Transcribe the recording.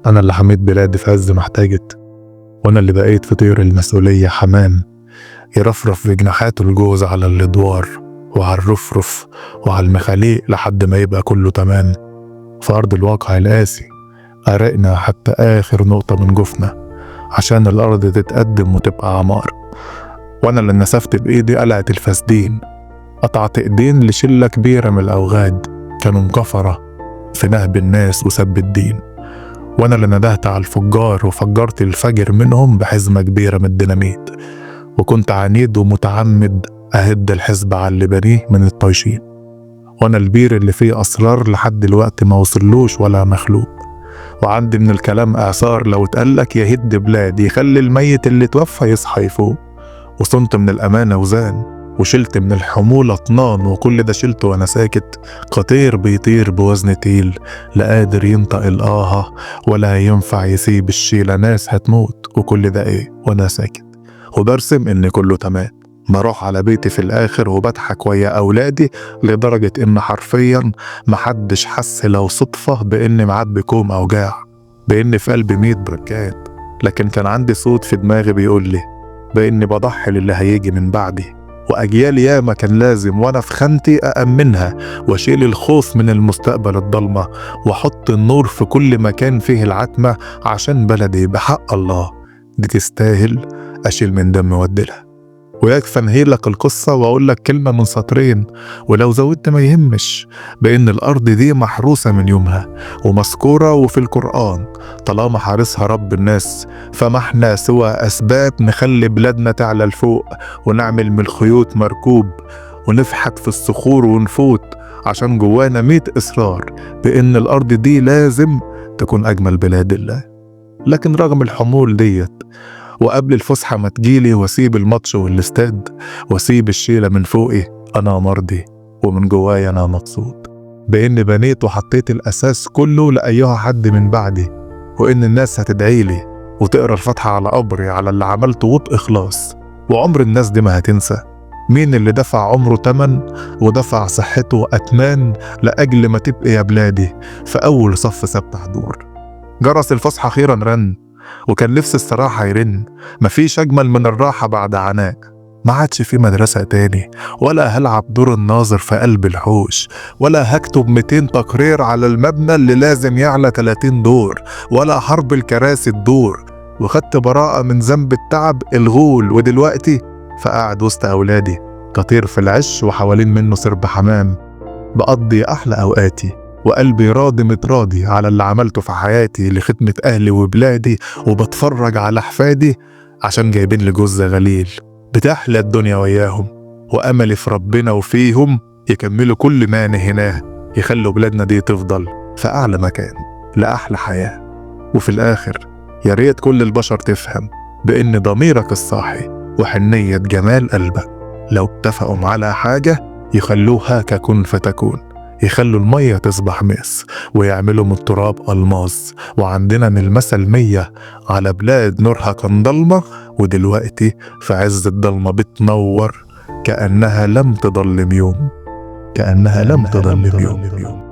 أنا اللي حميت بلادي في عز ما احتاجت، وأنا اللي بقيت في طير المسؤولية حمام يرفرف بجناحاته الجوز على الأدوار وعلى الرفرف وعلى المخاليق لحد ما يبقى كله تمام. في أرض الواقع القاسي أرقنا حتى آخر نقطة من جفنا عشان الأرض تتقدم وتبقى عمار، وأنا اللي نسفت بإيدي قلعة الفاسدين، قطعت إيدين لشلة كبيرة من الأوغاد كانوا مكفرة في نهب الناس وسب الدين، وأنا اللي ندهت على الفجار وفجرت الفجر منهم بحزمة كبيرة من الديناميت، وكنت عنيد ومتعمد أهد الحزب على اللي بنيه من الطايشين، وأنا البير اللي فيه أسرار لحد دلوقتي ما وصلوش ولا مخلوق، وعندي من الكلام إعصار لو اتقالك يهد بلاد يخلي الميت اللي توفى يصحى يفوق، وصنت من الأمانة وزان وشلت من الحمولة طنان، وكل ده شلته وأنا ساكت. قطير بيطير بوزن تقيل لا قادر ينطق الآه ولا ينفع يسيب الشيلة، ناس هتموت وكل ده إيه وأنا ساكت، وبرسم إن كله تمام. بروح على بيتي في الآخر وبضحك ويا أولادي لدرجة إن حرفيا محدش حس لو صدفة بإني معبي كوم أوجاع، بإني في قلبي 100 بركات، لكن كان عندي صوت في دماغي بيقول لي بإني بضحي للي هيجي من بعدي، وأجيال ياما كان لازم وأنا في خانتي أأمنها وأشيل الخوف من المستقبل الضلمة، وأحط النور في كل مكان فيه العتمة عشان بلدي بحق الله دي تستاهل أشيل من دم وأديلها. ويكفى انهيلك القصة وأقول لك كلمة من سطرين، ولو زودت ما يهمش، بإن الأرض دي محروسة من يومها ومذكورة وفي القرآن، طالما حارسها رب الناس فما احنا سوى أسباب نخلي بلادنا تعلى لفوق، ونعمل من الخيوط مركوب ونفحت في الصخور ونفوت، عشان جوانا 100 إصرار بإن الأرض دي لازم تكون أجمل بلاد الله. لكن رغم الحمول ديت وقبل الفسحة ما تجيلي واسيب الماتش والاستاد واسيب الشيلة من فوقي، أنا مرضي ومن جوايا أنا مبسوط بإني بنيت وحطيت الأساس كله لأيها حد من بعدي، وإن الناس هتدعيلي وتقرأ الفاتحة على قبري على اللي عملته وبإخلاص. وعمر الناس دي ما هتنسى مين اللي دفع عمره تمن ودفع صحته أتمان لأجل ما تبقى يا بلادي في أول صف سبت حضور. جرس الفسحة خيرا رن وكان نفس الصراحة يرن، مفيش أجمل من الراحة بعد عناء، ما عادش في مدرسة تاني ولا هلعب دور الناظر في قلب الحوش، ولا هكتب 200 تقرير على المبنى اللي لازم يعلى 30 دور، ولا حرب الكراسي الدور، وخدت براءة من ذنب التعب الغول، ودلوقتي فقاعد وسط أولادي كطير في العش وحوالين منه سرب حمام، بقضي أحلى أوقاتي وقلبي راضي متراضي على اللي عملته في حياتي لخدمة أهلي وبلادي، وبتفرج على أحفادي عشان جايبين لي جوز غليل بتحلى الدنيا وياهم، وأملي في ربنا وفيهم يكملوا كل ما نهناه، يخلوا بلادنا دي تفضل في أعلى مكان لأحلى حياة. وفي الآخر يا ريت كل البشر تفهم بإن ضميرك الصاحي وحنية جمال قلبك لو اتفقوا على حاجة يخلوها ككن فتكون، يخلوا المية تصبح ماس ويعملوا من التراب ألماس. وعندنا من المثل 100 على بلاد نورها كان ضلمة ودلوقتي في عز الضلمة بتنور كأنها لم تضلم يوم، كأنها لم تضلم يوم.